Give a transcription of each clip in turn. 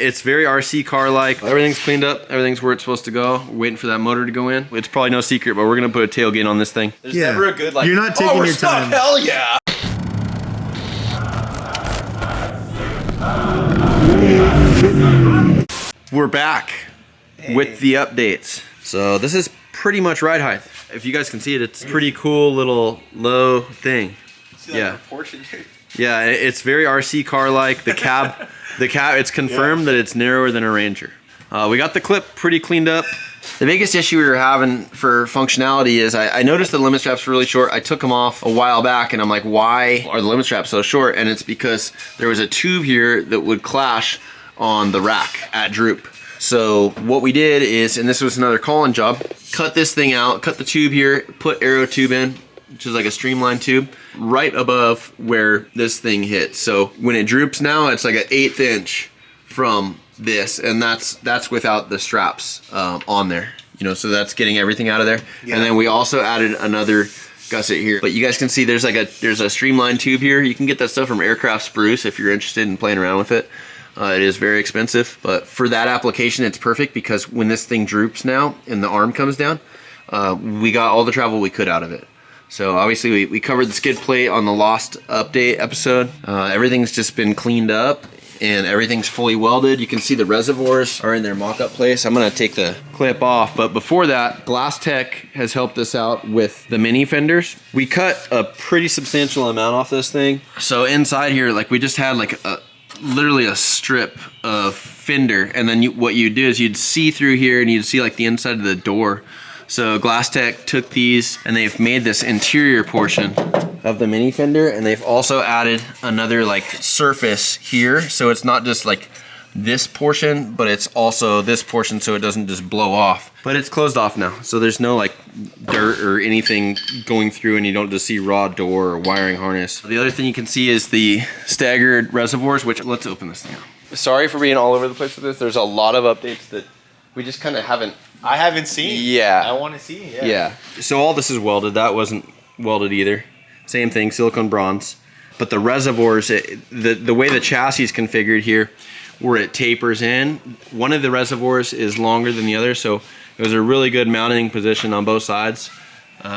it's very RC car-like. Everything's cleaned up. Everything's where it's supposed to go. We're waiting for that motor to go in. It's probably no secret, but we're gonna put a tailgate on this thing. There's never a good like. You're not taking your time. Hell yeah! We're back with the updates. So this is pretty much ride height. If you guys can see it, it's a pretty cool little low thing. Yeah. Yeah, it's very RC car-like. The cab, it's confirmed that it's narrower than a Ranger. We got the clip pretty cleaned up. The biggest issue we were having for functionality is I noticed the limit straps were really short. I took them off a while back and I'm like, why are the limit straps so short? And it's because there was a tube here that would clash on the rack at droop. So what we did is, and this was another call-in job, cut this thing out, cut the tube here, put aero tube in, which is like a streamlined tube, right above where this thing hits. So when it droops now, it's like an 1/8 inch from this, and that's without the straps on there. You know, so that's getting everything out of there. Yeah. And then we also added another gusset here. But you guys can see there's a streamlined tube here. You can get that stuff from Aircraft Spruce if you're interested in playing around with it. It is very expensive, but for that application, it's perfect because when this thing droops now and the arm comes down, we got all the travel we could out of it. So obviously we covered the skid plate on the Lost update episode. Everything's just been cleaned up and everything's fully welded. You can see the reservoirs are in their mock-up place. I'm gonna take the clip off, but before that, GlassTech has helped us out with the mini fenders. We cut a pretty substantial amount off this thing. So inside here, like we just had like literally a strip of fender, and then what you do is you'd see through here and you'd see like the inside of the door. So GlassTech took these and they've made this interior portion of the mini fender, and they've also added another like surface here, so it's not just like this portion, but it's also this portion, so it doesn't just blow off. But it's closed off now, so there's no like dirt or anything going through, and you don't just see raw door or wiring harness. The other thing you can see is the staggered reservoirs, which let's open this thing up. Sorry for being all over the place with this. There's a lot of updates that we just kind of haven't. I haven't seen. Yeah. I want to see. Yeah. Yeah. So all this is welded. That wasn't welded either. Same thing, silicone bronze. But the reservoirs, the way the chassis is configured here, where it tapers in, one of the reservoirs is longer than the other, so it was a really good mounting position on both sides,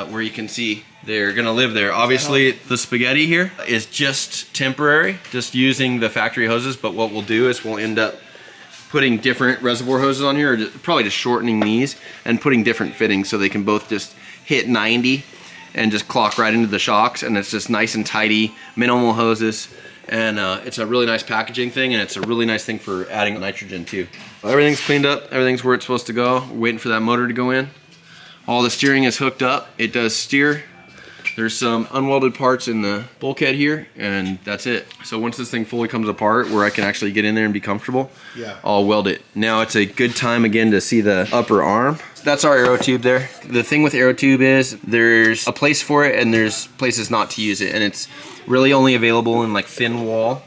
where you can see they're gonna live there. Obviously, the spaghetti here is just temporary, just using the factory hoses, but what we'll do is we'll end up putting different reservoir hoses on here, or probably just shortening these and putting different fittings so they can both just hit 90 and just clock right into the shocks, and it's just nice and tidy, minimal hoses. And it's a really nice packaging thing, and it's a really nice thing for adding nitrogen too. Everything's cleaned up, everything's where it's supposed to go. We're waiting for that motor to go in. All the steering is hooked up. It does steer. There's some unwelded parts in the bulkhead here, and that's it. So once this thing fully comes apart, where I can actually get in there and be comfortable, I'll weld it. Now it's a good time again to see the upper arm. That's our aero tube there. The thing with aero tube is there's a place for it and there's places not to use it, and it's really only available in like thin wall.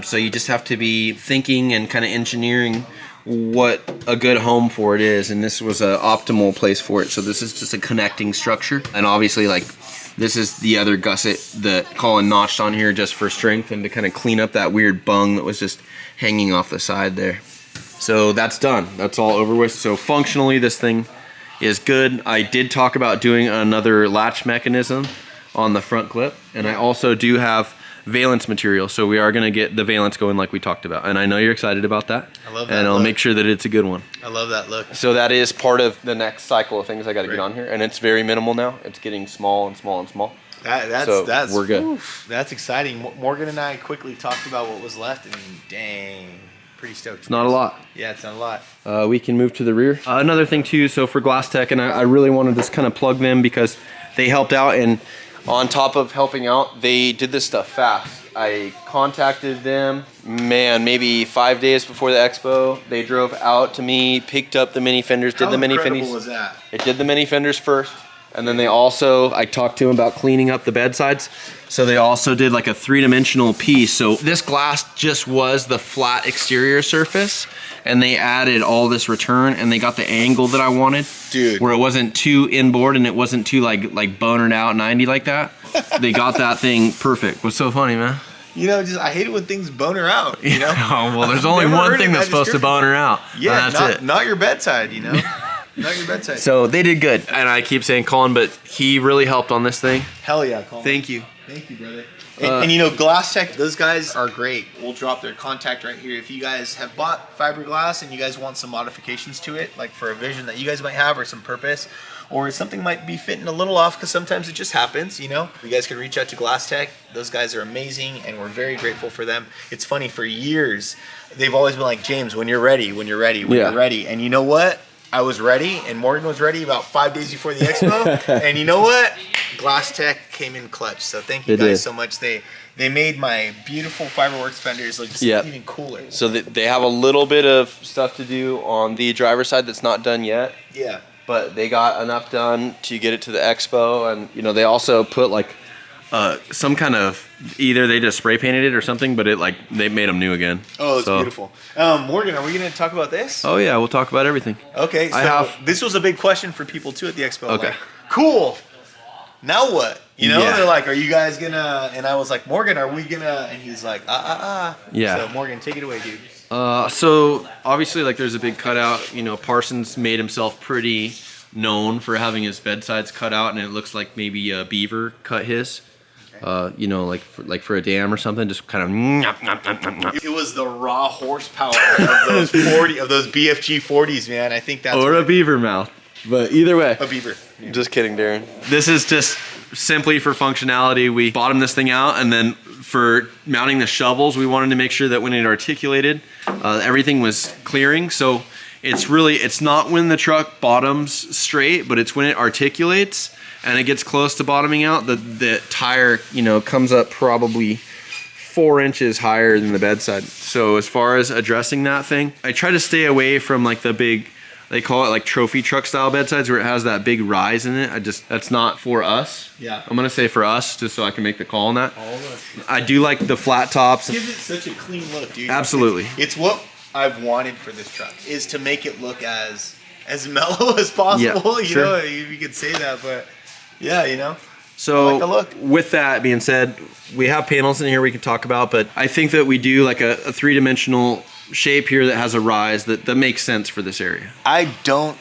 So you just have to be thinking and kind of engineering what a good home for it is, and this was an optimal place for it. So this is just a connecting structure, and obviously like this is the other gusset that Colin notched on here just for strength and to kind of clean up that weird bung that was just hanging off the side there. So that's done. That's all over with. So functionally this thing is good. I did talk about doing another latch mechanism on the front clip, and I also do have valence material, so we are going to get the valence going like we talked about, and I know you're excited about that. I love that. And I'll make sure that it's a good one. I love that look. So that is part of the next cycle of things I got to get on here, and it's very minimal now. It's getting small and small and small. That's we're good. Oof, that's exciting. Morgan and I quickly talked about what was left, and dang, pretty stoked. It's not a lot. Yeah, it's not a lot. We can move to the rear. Another thing too, so for GlassTech, and I really wanted to just kind of plug them because they helped out, and on top of helping out, they did this stuff fast. I contacted them, man, maybe 5 days before the expo. They drove out to me, picked up the mini fenders, did the mini fenders. How incredible was that? It did the mini fenders first, and then they also, I talked to them about cleaning up the bedsides. So they also did like a 3-dimensional piece. So this glass just was the flat exterior surface, and they added all this return, and they got the angle that I wanted. Dude. Where it wasn't too inboard and it wasn't too like bonered out 90 like that. They got that thing perfect. What's so funny, man? You know, just I hate it when things boner out. You know. Oh, well, there's only one thing that's supposed to boner out. Yeah, that's not your bedside. You know. Not your bedside. So they did good, and I keep saying Colin, but he really helped on this thing. Hell yeah, Colin. Thank you. Thank you, brother. And you know, GlassTech, those guys are great. We'll drop their contact right here. If you guys have bought fiberglass and you guys want some modifications to it, like for a vision that you guys might have or some purpose, or something might be fitting a little off because sometimes it just happens, you know, you guys can reach out to GlassTech. Those guys are amazing, and we're very grateful for them. It's funny, for years, they've always been like, James, when you're ready, when you're ready, when you're ready. And you know what? I was ready, and Morgan was ready about 5 days before the expo. And you know what? GlassTech came in clutch. So thank you guys so much. They made my beautiful Fiberworks fenders look just even cooler. So they have a little bit of stuff to do on the driver's side that's not done yet. Yeah. But they got enough done to get it to the expo, and you know they also put like some kind of, either they just spray painted it or something, but they made them new again. Oh, it's beautiful. Morgan, are we going to talk about this? Oh yeah, we'll talk about everything. Okay, so this was a big question for people too at the expo. Okay. Like, cool. Now what? You know, they're like, are you guys gonna? And I was like, Morgan, are we gonna? And he's like, Yeah. So Morgan, take it away, dude. So obviously, like, there's a big cutout. You know, Parsons made himself pretty known for having his bedsides cut out, and it looks like maybe a beaver cut his. You know, like for a dam or something, just kind of. It was the raw horsepower of those BFG 40s, man. I think that's. Or a beaver mouth, but either way. A beaver. Yeah. Just kidding, Darren. This is just simply for functionality. We bottomed this thing out, and then for mounting the shovels, we wanted to make sure that when it articulated, everything was clearing. So it's not when the truck bottoms straight, but it's when it articulates and it gets close to bottoming out, the tire, you know, comes up probably 4 inches higher than the bedside. So as far as addressing that thing, I try to stay away from like the big, they call it like trophy truck style bedsides where it has that big rise in it. That's not for us. Yeah. I'm gonna say for us, just so I can make the call on that. I do like the flat tops. It gives it such a clean look, dude. Absolutely. It's what I've wanted for this truck, is to make it look as mellow as possible. Yeah, you know, you could say that, but yeah, you know. So I like the look. With that being said, we have panels in here we can talk about, but I think that we do like a three-dimensional shape here that has a rise that makes sense for this area. I don't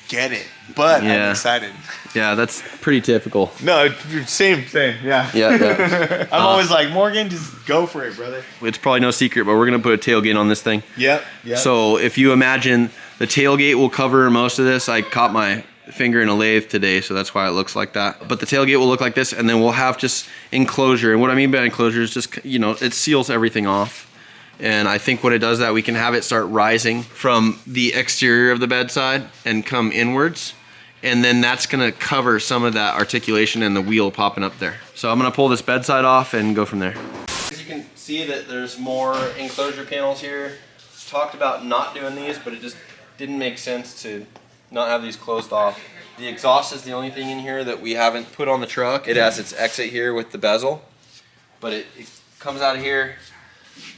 get it, but I'm excited. Yeah, that's pretty typical. No, same. Yeah. Yeah. I'm always like, Morgan, just go for it, brother. It's probably no secret, but we're gonna put a tailgate on this thing. Yep. So if you imagine the tailgate will cover most of this. I caught my finger in a lathe today, so that's why it looks like that. But the tailgate will look like this, and then we'll have just enclosure. And what I mean by enclosure is just, you know, it seals everything off. And I think when it does that, we can have it start rising from the exterior of the bedside and come inwards. And then that's gonna cover some of that articulation and the wheel popping up there. So I'm gonna pull this bedside off and go from there. As you can see that there's more enclosure panels here. Talked about not doing these, but it just didn't make sense to not have these closed off. The exhaust is the only thing in here that we haven't put on the truck. It has its exit here with the bezel, but it comes out of here,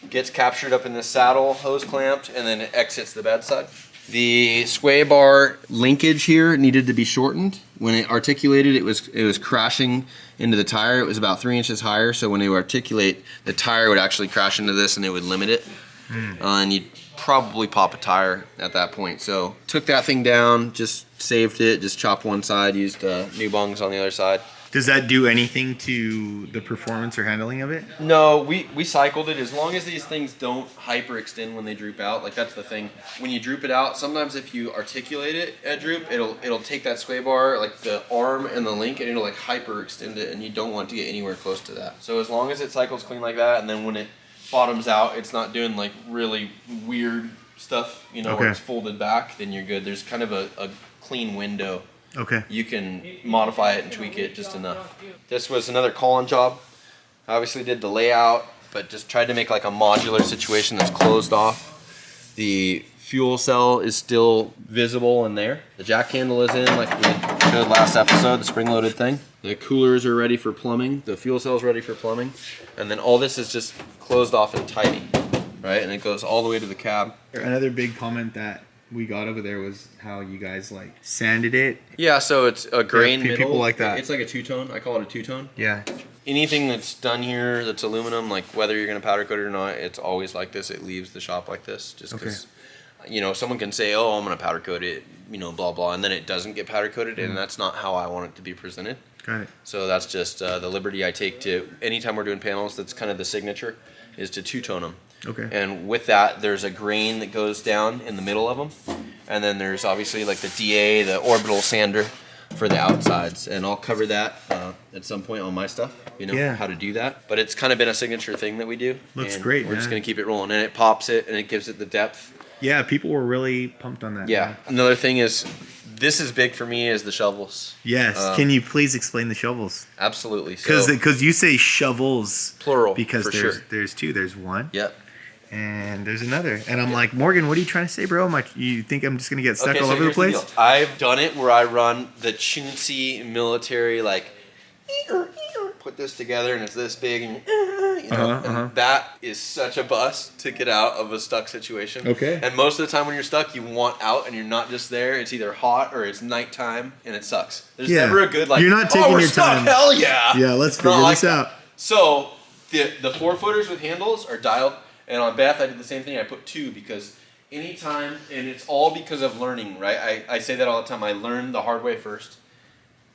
gets captured up in the saddle, hose clamped, and then it exits the bedside. The sway bar linkage here needed to be shortened. When it articulated, it was crashing into the tire. It was about 3 inches higher, so when it would articulate, the tire would actually crash into this and it would limit it. And you'd probably pop a tire at that point. So took that thing down, just saved it, just chopped one side, used new bungs on the other side. Does that do anything to the performance or handling of it? No, we cycled it. As long as these things don't hyperextend when they droop out, like that's the thing. When you droop it out, sometimes if you articulate it at droop, it'll take that sway bar, like the arm and the link, and it'll like hyperextend it, and you don't want to get anywhere close to that. So as long as it cycles clean like that, and then when it bottoms out, it's not doing like really weird stuff, you know, where it's folded back, then you're good. There's kind of a clean window. Okay. You can modify it and tweak it just enough. This was another Colin job. I obviously did the layout, but just tried to make like a modular situation that's closed off. The fuel cell is still visible in there. The jack handle is in like we showed last episode, the spring-loaded thing. The coolers are ready for plumbing. The fuel cell is ready for plumbing. And then all this is just closed off and tidy, right? And it goes all the way to the cab. Another big comment that we got over there was how you guys like sanded it. Yeah, so it's a grain middle. People like that. It's like a two-tone. I call it a two-tone. Yeah. anything that's done here that's aluminum, like whether you're going to powder coat it or not, it's always like this. It leaves the shop like this just because, you know, someone can say, oh, I'm going to powder coat it, you know, blah, blah, and then it doesn't get powder coated, and that's not how I want it to be presented. Got it. So that's just the liberty I take to, anytime we're doing panels, that's kind of the signature, is to two-tone them. Okay. And with that, there's a grain that goes down in the middle of them, and then there's obviously like the DA, the orbital sander, for the outsides, and I'll cover that at some point on my stuff, you know, how to do that. But it's kind of been a signature thing that we do. Looks great, We're just going to keep it rolling, and it pops it, and it gives it the depth. Yeah, people were really pumped on that. Yeah. Man. Another thing is, this is big for me, is the shovels. Yes. Can you please explain the shovels? Absolutely. Because you say shovels. Plural, because for there's two. There's one. Yep. And there's another. And I'm like, Morgan, what are you trying to say, bro? You think I'm just going to get stuck all over the place? I've done it where I run the chintzy military, like, put this together and it's this big, and you know, and that is such a bust to get out of a stuck situation. Okay. And most of the time when you're stuck, you want out and you're not just there. It's either hot or it's nighttime and it sucks. There's never a good, like, you're not taking we're your stuck, time. hell yeah. Yeah, let's figure this out. So the 4-footers with handles are dialed. And on Beth, I did the same thing. I put 2 because anytime, and it's all because of learning, right? I say that all the time. I learned the hard way first.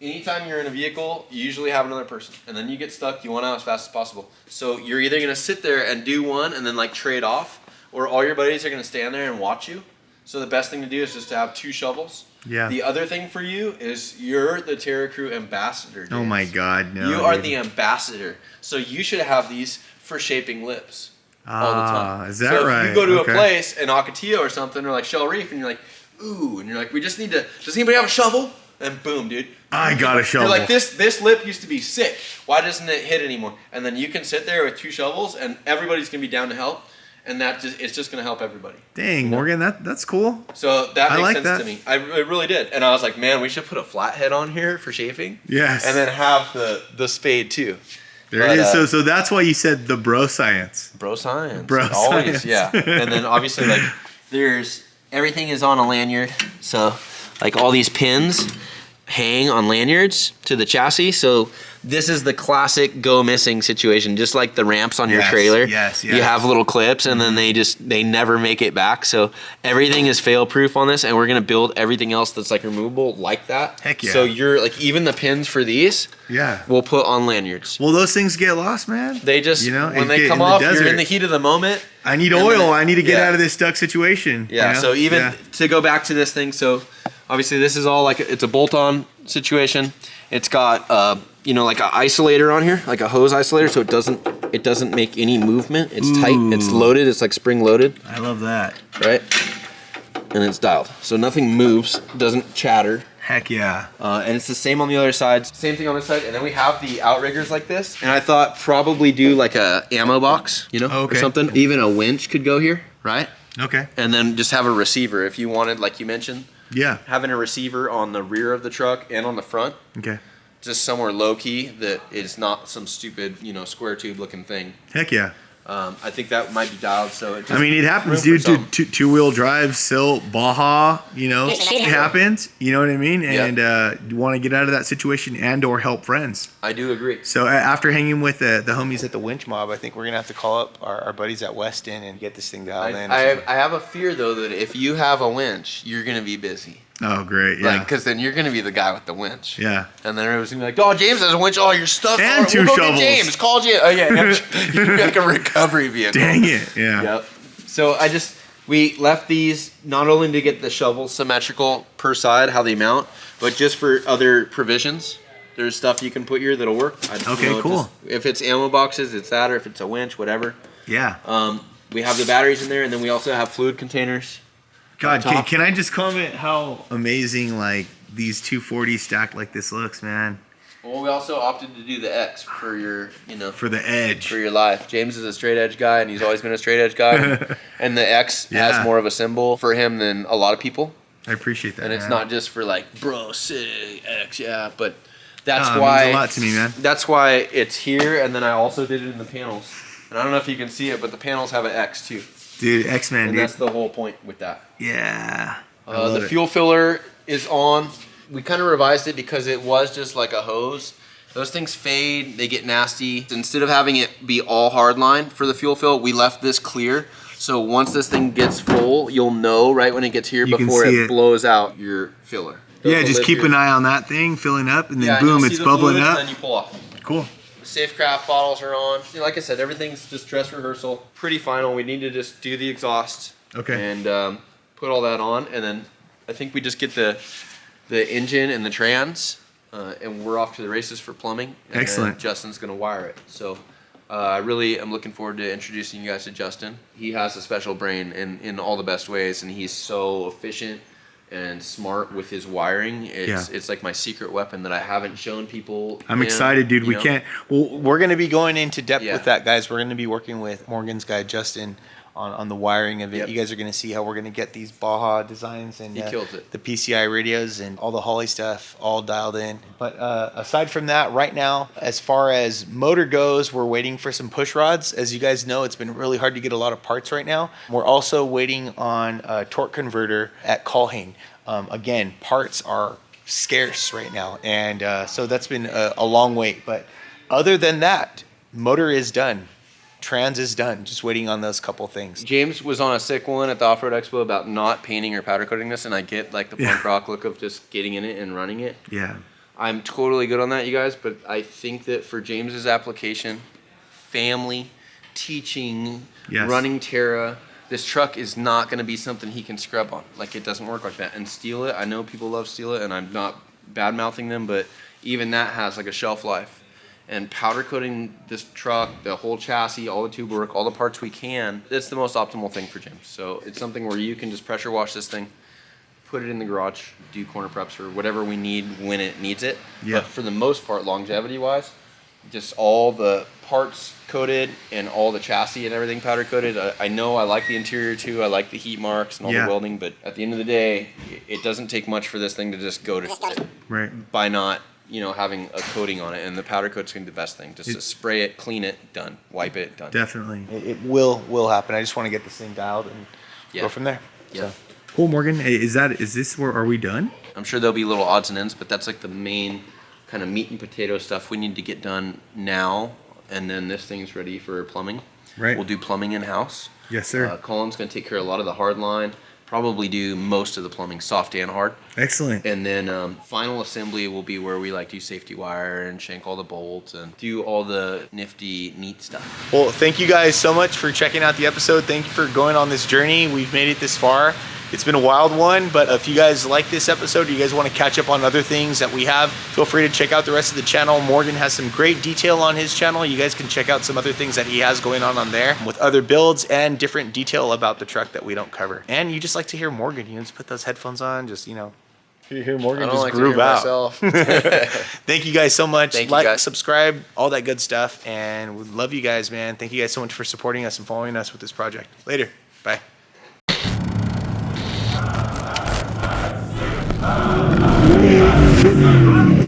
Anytime you're in a vehicle, you usually have another person. And then you get stuck, you want out as fast as possible. So you're either going to sit there and do one and then like trade off, or all your buddies are going to stand there and watch you. So the best thing to do is just to have 2 shovels. Yeah. The other thing for you is you're the Terra Crew ambassador, James. Oh my God, no. You are the ambassador. So you should have these for shaping lips. All the time. Is that so right? If you go to a place in Ocotillo or something, or like Shell Reef, and you're like, ooh, and you're like, we just need to, does anybody have a shovel? And boom, dude. I got a shovel. You're like, this lip used to be sick. Why doesn't it hit anymore? And then you can sit there with 2 shovels, and everybody's going to be down to help, and it's just going to help everybody. Dang, Morgan, that's cool. So that makes sense to me. It really did. And I was like, man, we should put a flathead on here for chafing. Yes. And then have the spade too. There it is. So that's why you said the bro science. Bro science. Bro Always, science. yeah. And then obviously, like, everything is on a lanyard. So, like, all these pins hang on lanyards to the chassis. So this is the classic go missing situation, just like the ramps on your trailer. Yes. You have little clips and then they never make it back. So everything is fail proof on this, and we're gonna build everything else that's like removable like that. Heck yeah. So you're like, even the pins for these, we'll put on lanyards. Well, those things get lost, man. They just, you know, when they come off, you're in the heat of the moment. I need oil. I need to get out of this stuck situation. Yeah. You know? So even to go back to this thing, so obviously this is all like, it's a bolt-on situation. It's got you know, like an isolator on here, like a hose isolator, so it doesn't make any movement. It's tight. It's loaded. It's like spring loaded. I love that. Right. And it's dialed, so nothing moves. Doesn't chatter. Heck yeah. And it's the same on the other side. Same thing on this side. And then we have the outriggers like this. And I thought probably do like a ammo box, you know, or something. Even a winch could go here, right? Okay. And then just have a receiver if you wanted, like you mentioned. Yeah. Having a receiver on the rear of the truck and on the front. Okay. Just somewhere low key that is not some stupid, you know, square tube looking thing. Heck yeah. I think that might be dialed. So it just, I mean, it happens, dude. Two-wheel drive, Silt, Baja, you know, it happens. You know what I mean? And you want to get out of that situation and/or help friends. I do agree. So after hanging with the homies at the winch mob, I think we're gonna have to call up our buddies at Weston and get this thing dialed in. I have a fear though that if you have a winch, you're gonna be busy. Oh, great! Yeah, because then you're gonna be the guy with the winch. Yeah, and then everyone's gonna be like, "Oh, James has a winch. Oh, you're stuck." And two we'll shovels. Get James, call James. Oh yeah, you're like a recovery vehicle. Dang it! Yeah. Yep. So we left these not only to get the shovels symmetrical per side, how they mount, but just for other provisions. There's stuff you can put here that'll work. Okay, cool. If it's ammo boxes, it's that, or if it's a winch, whatever. Yeah. We have the batteries in there, and then we also have fluid containers. God, can I just comment how amazing like these 240 stacked like this looks, man? Well, we also opted to do the X for your, you know, for the edge for your life. James is a straight edge guy, and he's always been a straight edge guy. And the X has more of a symbol for him than a lot of people. I appreciate that. And it's not just for like, bro, sick X, but that's why it means a lot to me, man. That's why it's here, and then I also did it in the panels. And I don't know if you can see it, but the panels have an X too. Dude, X-Men, and that's the whole point with that. Yeah. The fuel filler is on. We kind of revised it because it was just like a hose, Those things fade, they get nasty. Instead of having it be all hard line for the fuel fill, we left this clear. So once this thing gets full, you'll know right when it gets here before it blows out your filler. Yeah, just keep an eye on that thing filling up, and then boom, it's bubbling up. And then you pull off. Cool. The Safecraft bottles are on. Like I said, everything's just dress rehearsal. Pretty final. We need to just do the exhaust. Okay. And put all that on, and then I think we just get the engine and the trans, and we're off to the races for plumbing. And excellent. Justin's gonna wire it. So I really am looking forward to introducing you guys to Justin. He has a special brain in all the best ways, and he's so efficient and smart with his wiring. It's like my secret weapon that I haven't shown people. I'm excited, dude. We can't. Well, we're going to be going into depth with that, guys. We're going to be working with Morgan's guy, Justin, on the wiring of it. Yep. You guys are going to see how we're going to get these Baja designs and he kills it. The PCI radios and all the Holley stuff all dialed in. But aside from that, right now, as far as motor goes, we're waiting for some push rods. As you guys know, it's been really hard to get a lot of parts right now. We're also waiting on a torque converter at Colhane. Again, parts are scarce right now, and so that's been a long wait. But other than that, motor is done. Trans is done, just waiting on those couple things. James was on a sick one at the Off-Road Expo about not painting or powder coating this, and I get like the punk rock look of just getting in it and running it. Yeah. I'm totally good on that, you guys, but I think that for James's application, family, teaching, running Terra, this truck is not going to be something he can scrub on. Like, it doesn't work like that. And steel it, I know people love steel it, and I'm not bad-mouthing them, but even that has like a shelf life. And powder coating this truck, the whole chassis, all the tube work, all the parts we can, it's the most optimal thing for James. So it's something where you can just pressure wash this thing, put it in the garage, do corner preps or whatever we need when it needs it. Yeah. But for the most part, longevity-wise, just all the parts coated and all the chassis and everything powder coated. I know I like the interior too. I like the heat marks and all the welding, but at the end of the day, it doesn't take much for this thing to just go to shit. Right. By not, having a coating on it, and the powder coat's gonna be the best thing. Just to spray it, clean it, done. Wipe it, done. Definitely. It will happen. I just want to get this thing dialed and go from there. Yeah. So. Cool, Morgan. Hey, is this where are we done? I'm sure there'll be little odds and ends, but that's like the main kind of meat and potato stuff we need to get done now, and then this thing's ready for plumbing. Right. We'll do plumbing in-house. Yes, sir. Colin's gonna take care of a lot of the hard line. Probably do most of the plumbing, soft and hard. Excellent. And then final assembly will be where we like do safety wire and shank all the bolts and do all the nifty, neat stuff. Well, thank you guys so much for checking out the episode. Thank you for going on this journey. We've made it this far. It's been a wild one, but if you guys like this episode, or you guys want to catch up on other things that we have, feel free to check out the rest of the channel. Morgan has some great detail on his channel. You guys can check out some other things that he has going on there with other builds and different detail about the truck that we don't cover. And you just like to hear Morgan. You just put those headphones on, just, hear Morgan just like groove out. Thank you guys so much. Thank you guys. Subscribe, all that good stuff. And we love you guys, man. Thank you guys so much for supporting us and following us with this project. Later. Bye. Yeah.